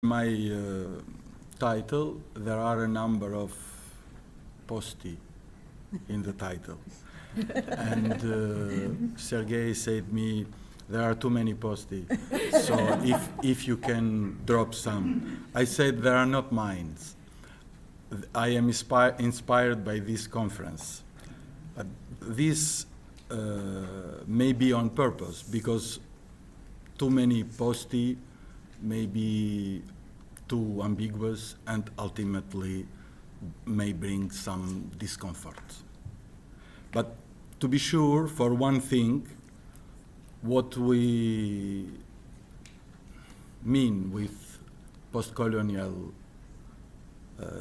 My title, there are a number of posti in the title. And Sergei said me, there are too many posti, so if you can drop some. I said, there are not mines. I am inspired by this conference. But this may be on purpose, because too many posti may be too ambiguous and ultimately may bring some discomfort. But to be sure, for one thing, what we mean with postcolonial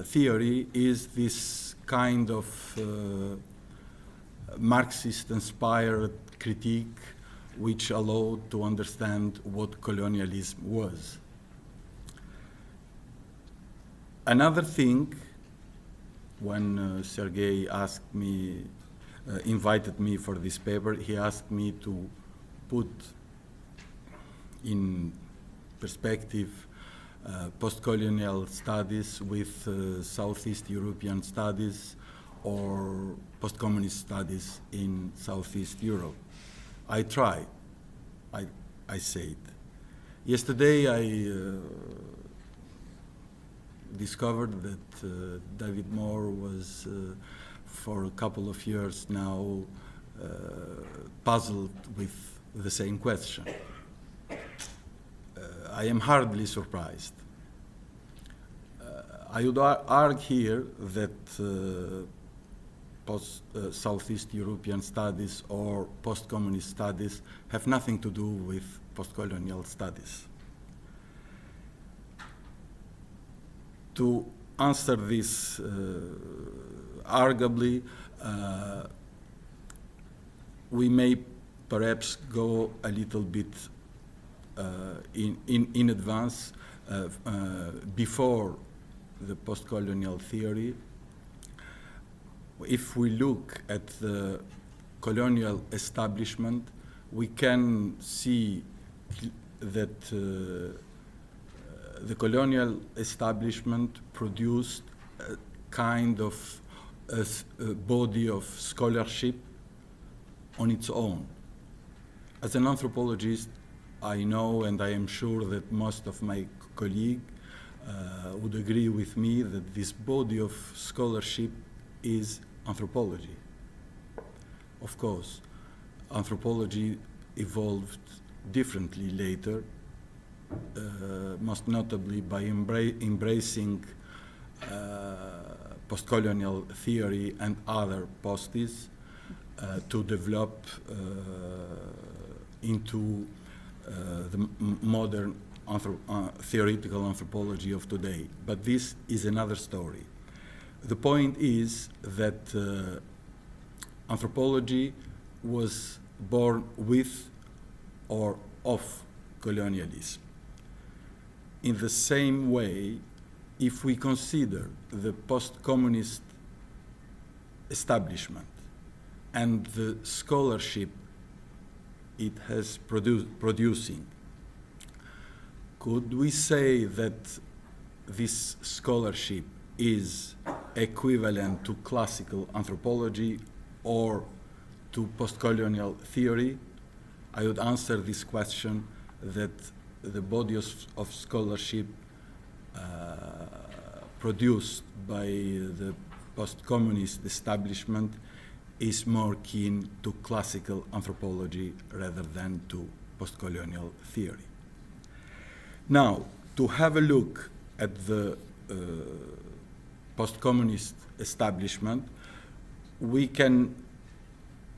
theory is this kind of Marxist-inspired critique which allowed to understand what colonialism was. Another thing, when Sergei asked me, invited me for this paper, he asked me to put in perspective postcolonial studies with Southeast European studies or post-communist studies in Southeast Europe. I tried, I said. Yesterday I discovered that David Moore was for a couple of years now puzzled with the same question. I am hardly surprised. I would argue here that Southeast European studies or post-communist studies have nothing to do with post-colonial studies. To answer this arguably, we may perhaps go a little bit in advance before the post-colonial theory. If we look at the colonial establishment, we can see that the colonial establishment produced a kind of a body of scholarship on its own. As an anthropologist, I know, and I am sure that most of my colleagues would agree with me, that this body of scholarship is anthropology. Of course, anthropology evolved differently later, most notably by embracing postcolonial theory and other postis to develop into the modern theoretical anthropology of today. But this is another story. The point is that anthropology was born with or of colonialism. In the same way, if we consider the post-communist establishment and the scholarship it has producing, could we say that this scholarship is equivalent to classical anthropology or to post-colonial theory? I would answer this question that the body of scholarship produced by the post-communist establishment is more keen to classical anthropology rather than to post-colonial theory. Now, to have a look at the post-communist establishment,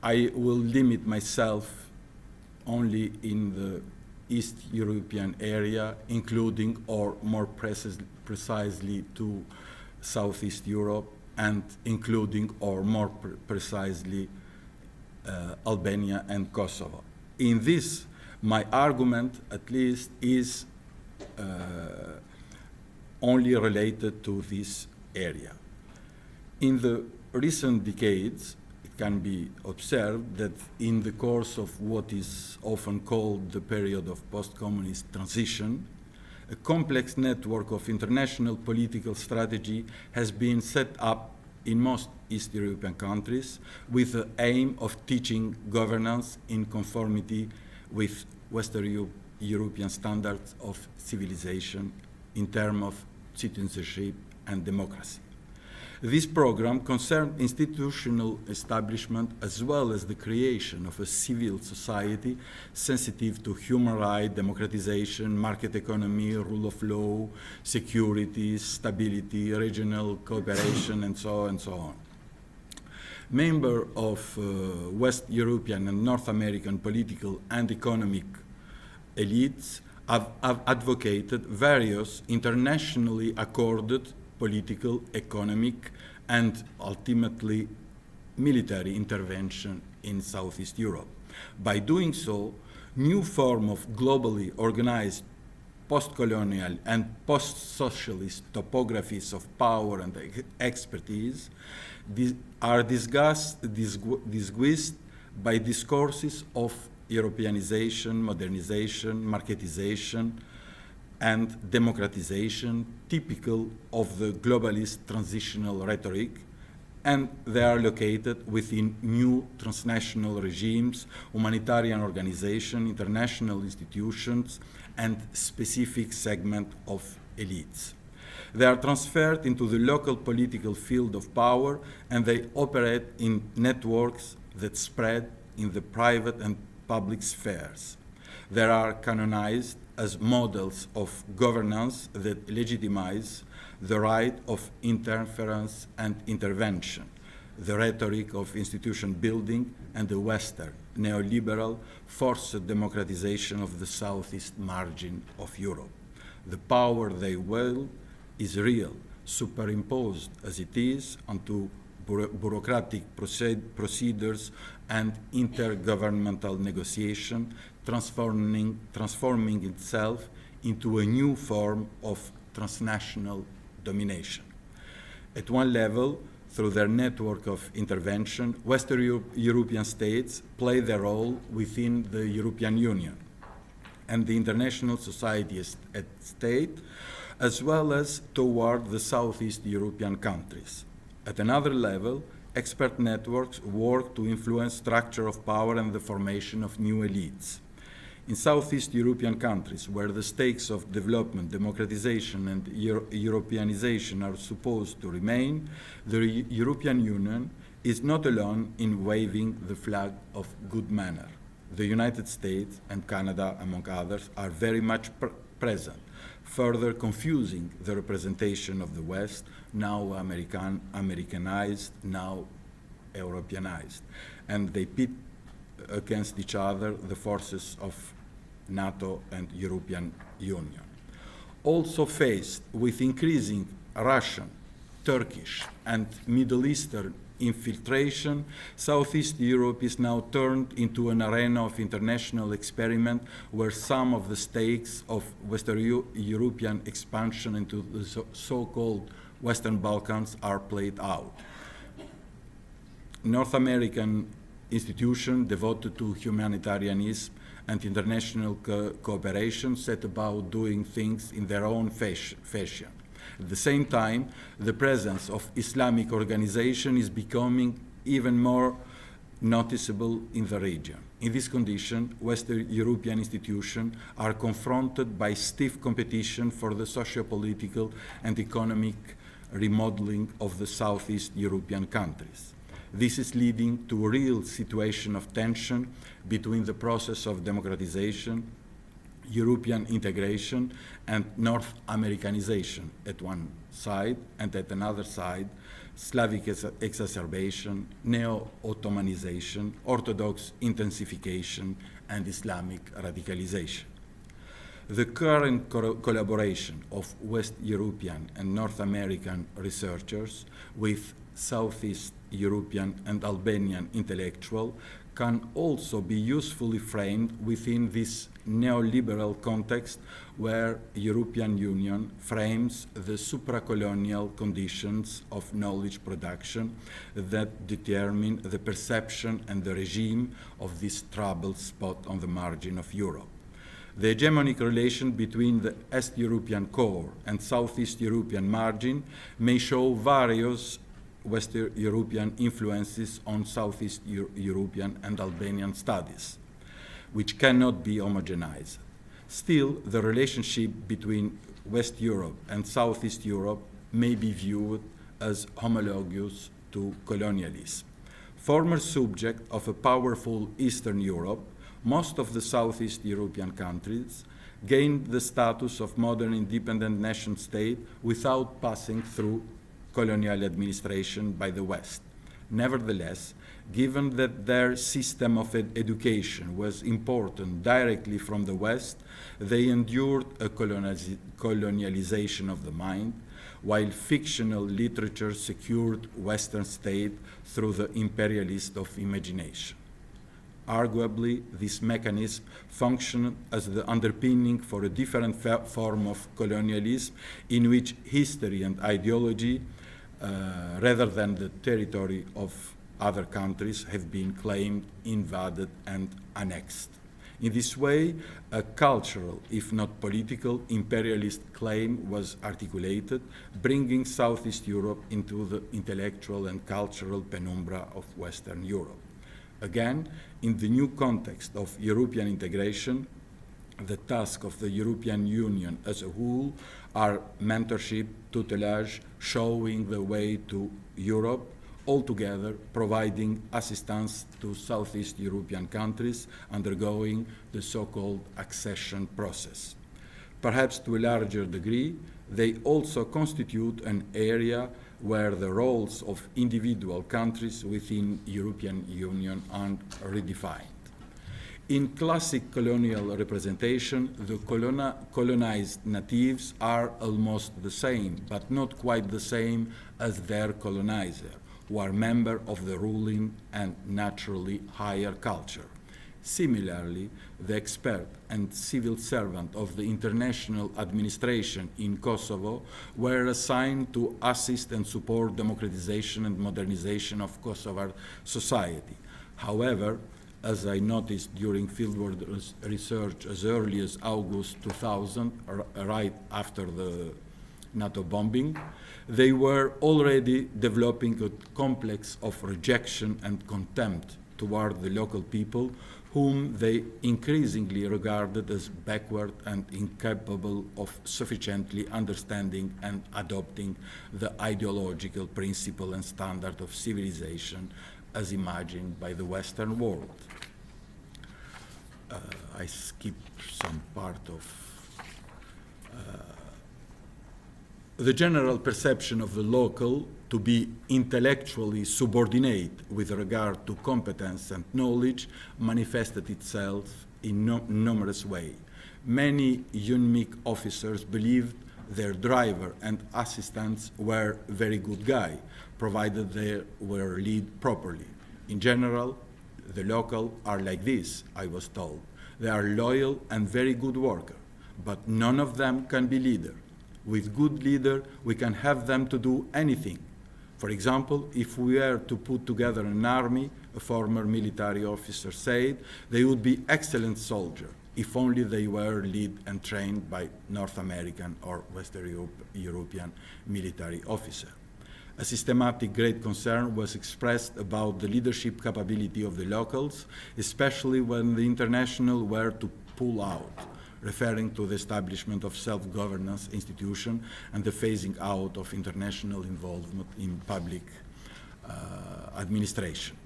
I will limit myself only in the East European area, including, or more precisely to Southeast Europe, and including, or more precisely, Albania and Kosovo. In this, my argument, at least, is only related to this area. In the recent decades, it can be observed that in the course of what is often called the period of post-communist transition, a complex network of international political strategy has been set up in most East European countries with the aim of teaching governance in conformity with Western European standards of civilization in terms of citizenship and democracy. This program concerned institutional establishment as well as the creation of a civil society sensitive to human rights, democratization, market economy, rule of law, security, stability, regional cooperation, and so on and so on. Members of West European and North American political and economic elites have advocated various internationally accorded political, economic, and ultimately military intervention in Southeast Europe. By doing so, new form of globally organized post-colonial and post-socialist topographies of power and expertise are disguised by discourses of Europeanization, modernization, marketization, and democratization typical of the globalist transitional rhetoric, and they are located within new transnational regimes, humanitarian organizations, international institutions, and specific segment of elites. They are transferred into the local political field of power, and they operate in networks that spread in the private and public spheres. They are canonized as models of governance that legitimize the right of interference and intervention, the rhetoric of institution building, and the Western neoliberal forced democratization of the southeast margin of Europe. The power they wield is real, superimposed as it is onto bureaucratic procedures and intergovernmental negotiation, transforming itself into a new form of transnational domination. At one level, through their network of intervention, Western European states play their role within the European Union and the international society at state, as well as toward the Southeast European countries. At another level, expert networks work to influence structure of power and the formation of new elites. In Southeast European countries, where the stakes of development, democratization, and Europeanization are supposed to remain, the European Union is not alone in waving the flag of good manner. The United States and Canada, among others, are very much present, further confusing the representation of the West, now Americanized, now Europeanized, and they pit against each other the forces of NATO and European Union. Also faced with increasing Russian, Turkish, and Middle Eastern infiltration, Southeast Europe is now turned into an arena of international experiment where some of the stakes of Western European expansion into the so-called Western Balkans are played out. North American institutions devoted to humanitarianism and international cooperation set about doing things in their own fashion. At the same time, the presence of Islamic organization is becoming even more noticeable in the region. In this condition, Western European institutions are confronted by stiff competition for the socio-political and economic remodeling of the Southeast European countries. This is leading to a real situation of tension between the process of democratization, European integration, and North Americanization at one side, and at another side, Slavic exacerbation, neo-Ottomanization, Orthodox intensification, and Islamic radicalization. The current collaboration of West European and North American researchers with Southeast European and Albanian intellectuals can also be usefully framed within this neoliberal context where European Union frames the supracolonial conditions of knowledge production that determine the perception and the regime of this troubled spot on the margin of Europe. The hegemonic relation between the East European core and Southeast European margin may show various Western European influences on Southeast European and Albanian studies, which cannot be homogenized. Still, the relationship between West Europe and Southeast Europe may be viewed as homologous to colonialism. Former subject of a powerful Eastern Europe, most of the Southeast European countries gained the status of modern independent nation state without passing through colonial administration by the West. Nevertheless, given that their system of education was imported directly from the West, they endured a colonialization of the mind, while fictional literature secured Western state through the imperialist of imagination. Arguably, this mechanism functioned as the underpinning for a different form of colonialism in which history and ideology, rather than the territory of other countries, have been claimed, invaded, and annexed. In this way, a cultural, if not political, imperialist claim was articulated, bringing Southeast Europe into the intellectual and cultural penumbra of Western Europe. Again, in the new context of European integration, the task of the European Union as a whole are mentorship, tutelage, showing the way to Europe, altogether providing assistance to Southeast European countries undergoing the so-called accession process. Perhaps to a larger degree, they also constitute an area where the roles of individual countries within European Union are redefined. In classic colonial representation, the colonized natives are almost the same, but not quite the same as their colonizer, who are members of the ruling and naturally higher culture. Similarly, the expert and civil servant of the international administration in Kosovo were assigned to assist and support democratization and modernization of Kosovar society. However, as I noticed during fieldwork research as early as August 2000, right after the NATO bombing, they were already developing a complex of rejection and contempt toward the local people, whom they increasingly regarded as backward and incapable of sufficiently understanding and adopting the ideological principle and standard of civilization as imagined by the Western world. I skipped some part of the general perception of the local to be intellectually subordinate with regard to competence and knowledge manifested itself in numerous ways. Many UNMIC officers believed their driver and assistants were very good guys, provided they were led properly. In general, the local are like this, I was told. They are loyal and very good workers, but none of them can be leader. With good leader, we can have them to do anything. For example, if we were to put together an army, a former military officer said, they would be excellent soldiers, if only they were led and trained by North American or Western European military officer. A systematic great concern was expressed about the leadership capability of the locals, especially when the international were to pull out, referring to the establishment of self-governance institution and the phasing out of international involvement in public administration.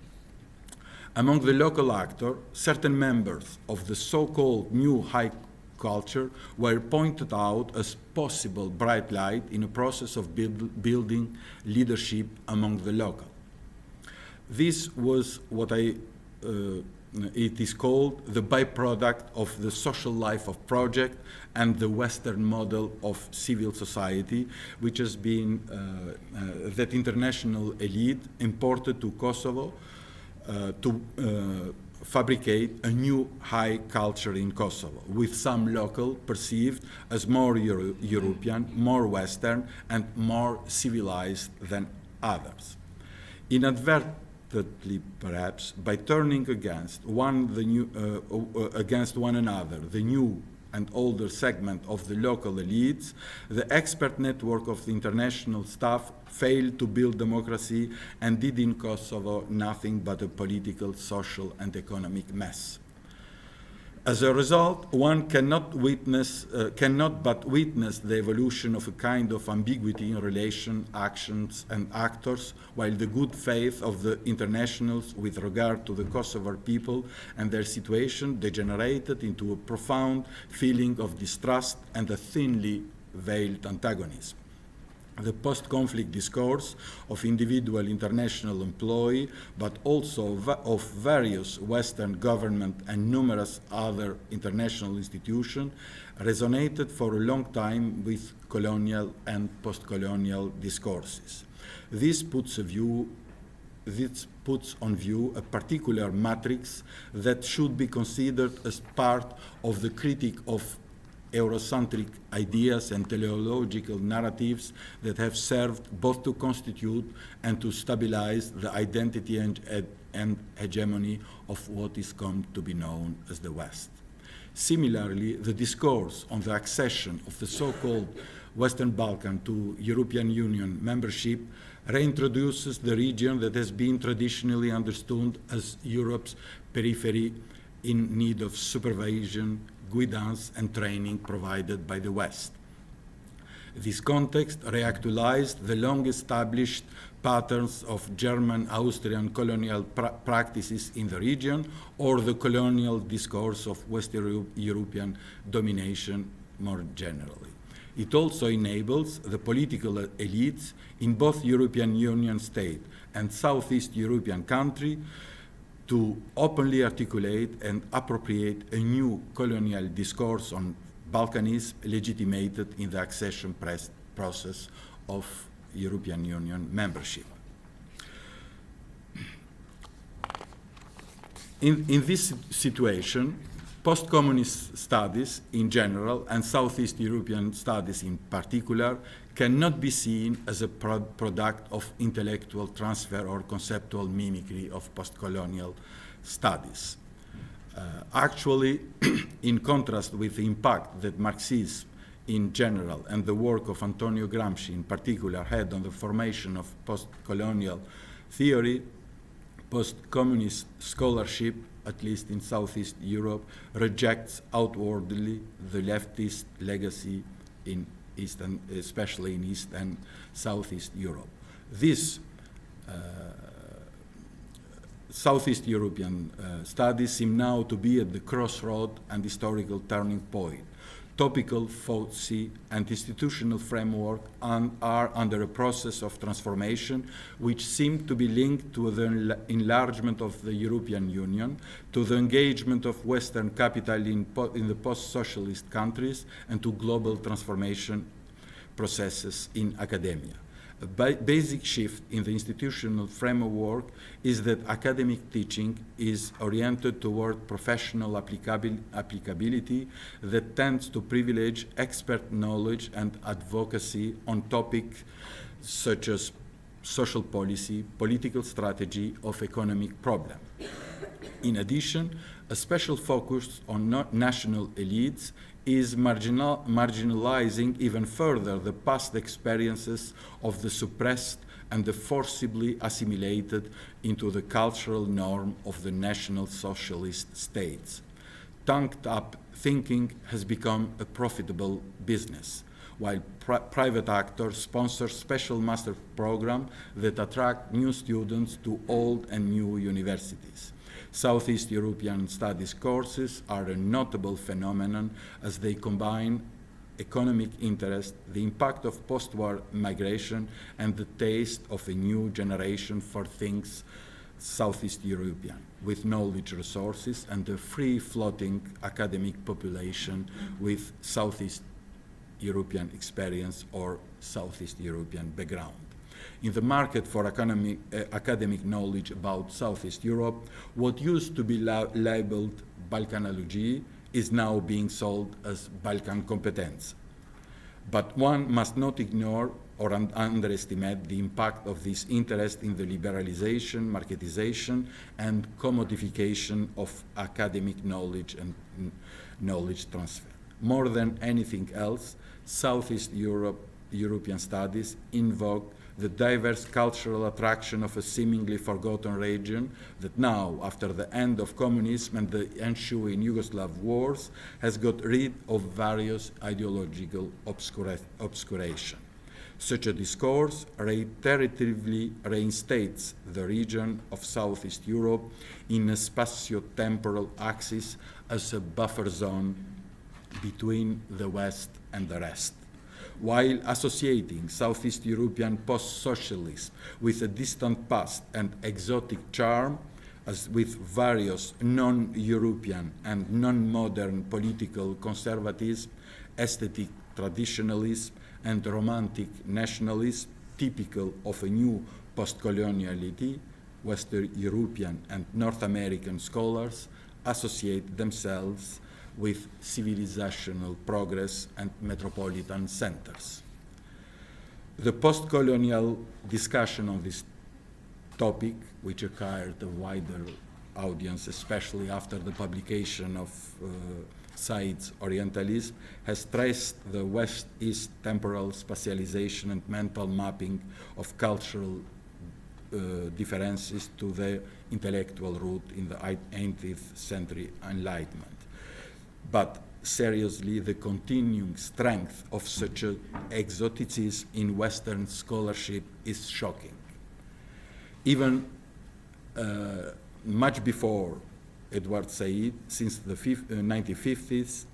Among the local actors, certain members of the so-called new high culture were pointed out as possible bright light in a process of building leadership among the local. This was what it is called the byproduct of the social life of project and the Western model of civil society, which has been that international elite imported to Kosovo to fabricate a new high culture in Kosovo, with some local perceived as more European, more Western, and more civilized than others. Inadvertently, perhaps, by turning against one another, the new and older segment of the local elites, the expert network of the international staff failed to build democracy and did in Kosovo nothing but a political, social, and economic mess. As a result, one cannot but witness the evolution of a kind of ambiguity in relation, actions, and actors, while the good faith of the internationals with regard to the Kosovar people and their situation degenerated into a profound feeling of distrust and a thinly veiled antagonism. The post-conflict discourse of individual international employee, but also of various Western government and numerous other international institutions, resonated for a long time with colonial and post-colonial discourses. This puts on view a particular matrix that should be considered as part of the critique of Eurocentric ideas and teleological narratives that have served both to constitute and to stabilize the identity and hegemony of what is come to be known as the West. Similarly, the discourse on the accession of the so-called Western Balkan to European Union membership reintroduces the region that has been traditionally understood as Europe's periphery in need of supervision, guidance, and training provided by the West. This context reactualized the long-established patterns of German-Austrian colonial practices in the region or the colonial discourse of Western European domination more generally. It also enables the political elites in both European Union states and Southeast European countries to openly articulate and appropriate a new colonial discourse on Balkanism legitimated in the accession process of European Union membership. In this situation, post-communist studies in general and Southeast European studies in particular cannot be seen as a product of intellectual transfer or conceptual mimicry of post-colonial studies. Actually, in contrast with the impact that Marxism in general and the work of Antonio Gramsci in particular had on the formation of post-colonial theory, post-communist scholarship, at least in Southeast Europe, rejects outwardly the leftist legacy in East and especially in East and Southeast Europe. This Southeast European studies seem now to be at the crossroad and historical turning point. Topical, FOSI, and institutional framework are under a process of transformation which seem to be linked to the enlargement of the European Union, to the engagement of Western capital in the post-socialist countries, and to global transformation processes in academia. A basic shift in the institutional framework is that academic teaching is oriented toward professional applicability that tends to privilege expert knowledge and advocacy on topics such as social policy, political strategy of economic problem. In addition, a special focus on national elites is marginalizing even further the past experiences of the suppressed and the forcibly assimilated into the cultural norm of the National Socialist states. Tongued-up thinking has become a profitable business, while private actors sponsor special master programs that attract new students to old and new universities. Southeast European studies courses are a notable phenomenon as they combine economic interest, the impact of post-war migration, and the taste of a new generation for things Southeast European, with knowledge resources and a free-floating academic population with Southeast European experience or Southeast European background. In the market for academic knowledge about Southeast Europe, what used to be labeled Balkanology is now being sold as Balkan competence. But one must not ignore or underestimate the impact of this interest in the liberalization, marketization, and commodification of academic knowledge and knowledge transfer. More than anything else, Southeast European studies invoke the diverse cultural attraction of a seemingly forgotten region that now, after the end of communism and the ensuing Yugoslav wars, has got rid of various ideological obscuration. Such a discourse reiteratively reinstates the region of Southeast Europe in a spatio-temporal axis as a buffer zone between the West and the rest, while associating Southeast European post-socialism with a distant past and exotic charm, as with various non-European and non-modern political conservatism, aesthetic traditionalism, and romantic nationalism typical of a new post-coloniality, Western European and North American scholars associate themselves with civilizational progress and metropolitan centers. The post-colonial discussion on this topic, which acquired a wider audience, especially after the publication of Said's Orientalism, has traced the West-East temporal spatialization and mental mapping of cultural differences to their intellectual root in the 18th century Enlightenment. But seriously, the continuing strength of such an exoticism in Western scholarship is shocking. Even much before Edward Said, since the 1950s,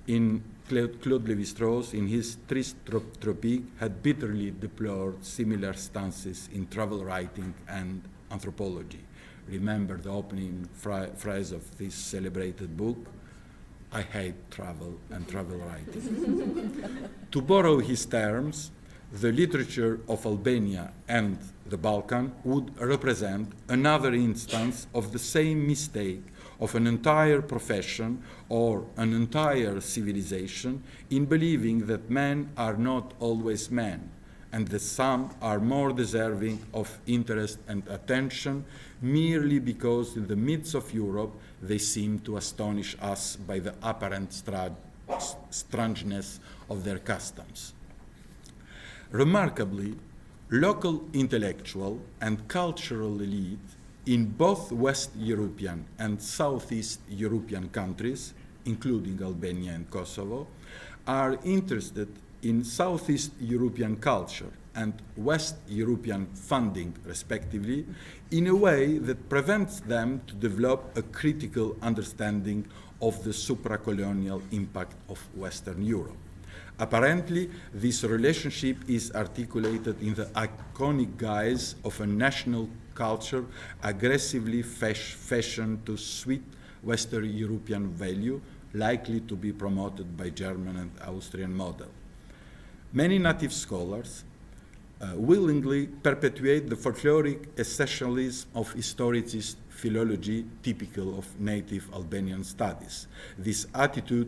in Claude Lévi-Strauss, in his Triste Tropique, had bitterly deplored similar stances in travel writing and anthropology. Remember the opening phrase of this celebrated book? I hate travel and travel writing. To borrow his terms, the literature of Albania and the Balkan would represent another instance of the same mistake of an entire profession or an entire civilization in believing that men are not always men, and that some are more deserving of interest and attention merely because in the midst of Europe they seem to astonish us by the apparent strangeness of their customs. Remarkably, local intellectual and cultural elite in both West European and Southeast European countries, including Albania and Kosovo, are interested in Southeast European culture and West European funding, respectively, in a way that prevents them to develop a critical understanding of the supracolonial impact of Western Europe. Apparently, this relationship is articulated in the iconic guise of a national culture aggressively fashioned to suit Western European value, likely to be promoted by German and Austrian model. Many native scholars willingly perpetuate the folkloric essentialism of historicist philology typical of native Albanian studies. This attitude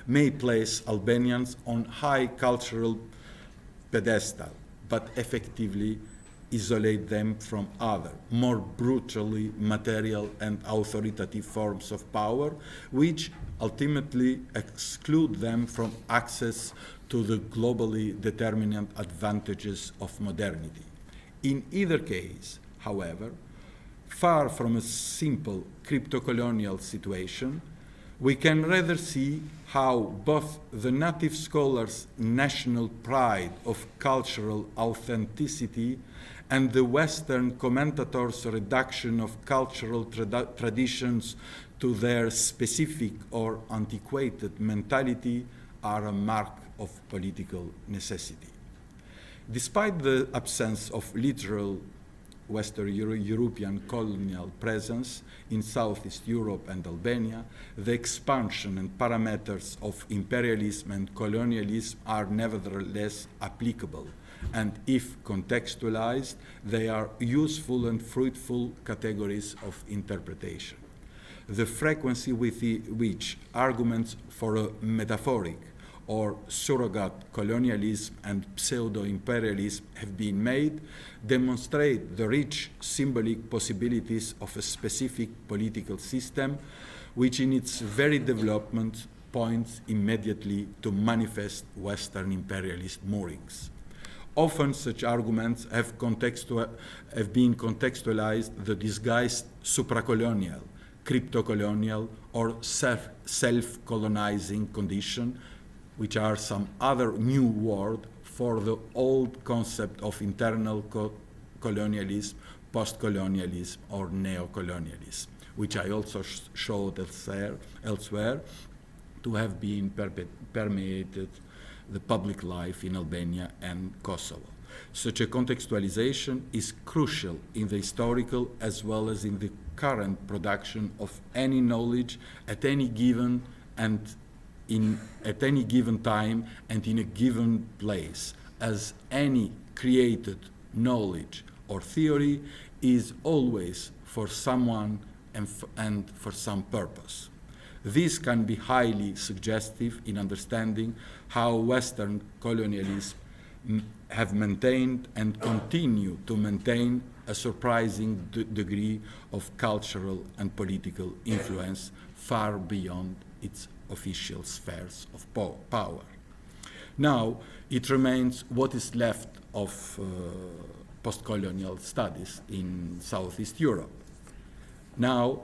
may place Albanians on high cultural pedestal, but effectively isolate them from other, more brutally material and authoritative forms of power, which ultimately exclude them from access to the globally determinant advantages of modernity. In either case, however, far from a simple crypto-colonial situation, we can rather see how both the native scholars' national pride of cultural authenticity and the Western commentators' reduction of cultural traditions to their specific or antiquated mentality are a mark of political necessity. Despite the absence of literal Western European colonial presence in Southeast Europe and Albania, the expansion and parameters of imperialism and colonialism are nevertheless applicable, and if contextualized, they are useful and fruitful categories of interpretation. The frequency with which arguments for a metaphoric or surrogate colonialism and pseudo-imperialism have been made demonstrate the rich symbolic possibilities of a specific political system which in its very development points immediately to manifest Western imperialist moorings. Often such arguments have been contextualized the disguised supracolonial, crypto-colonial, or self-colonizing condition, which are some other new word for the old concept of internal colonialism, post-colonialism, or neo-colonialism, which I also showed elsewhere to have been permeated the public life in Albania and Kosovo. Such a contextualization is crucial in the historical as well as in the current production of any knowledge at any given time and in a given place, as any created knowledge or theory is always for someone and for some purpose. This can be highly suggestive in understanding how Western colonialism have maintained and continue to maintain a surprising degree of cultural and political influence far beyond its official spheres of power. Now, it remains what is left of post-colonial studies in Southeast Europe. Now,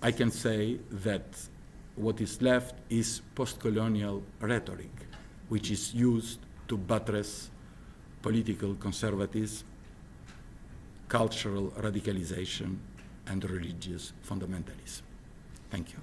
I can say that what is left is post-colonial rhetoric, which is used to buttress political conservatism, cultural radicalization, and religious fundamentalism. Thank you.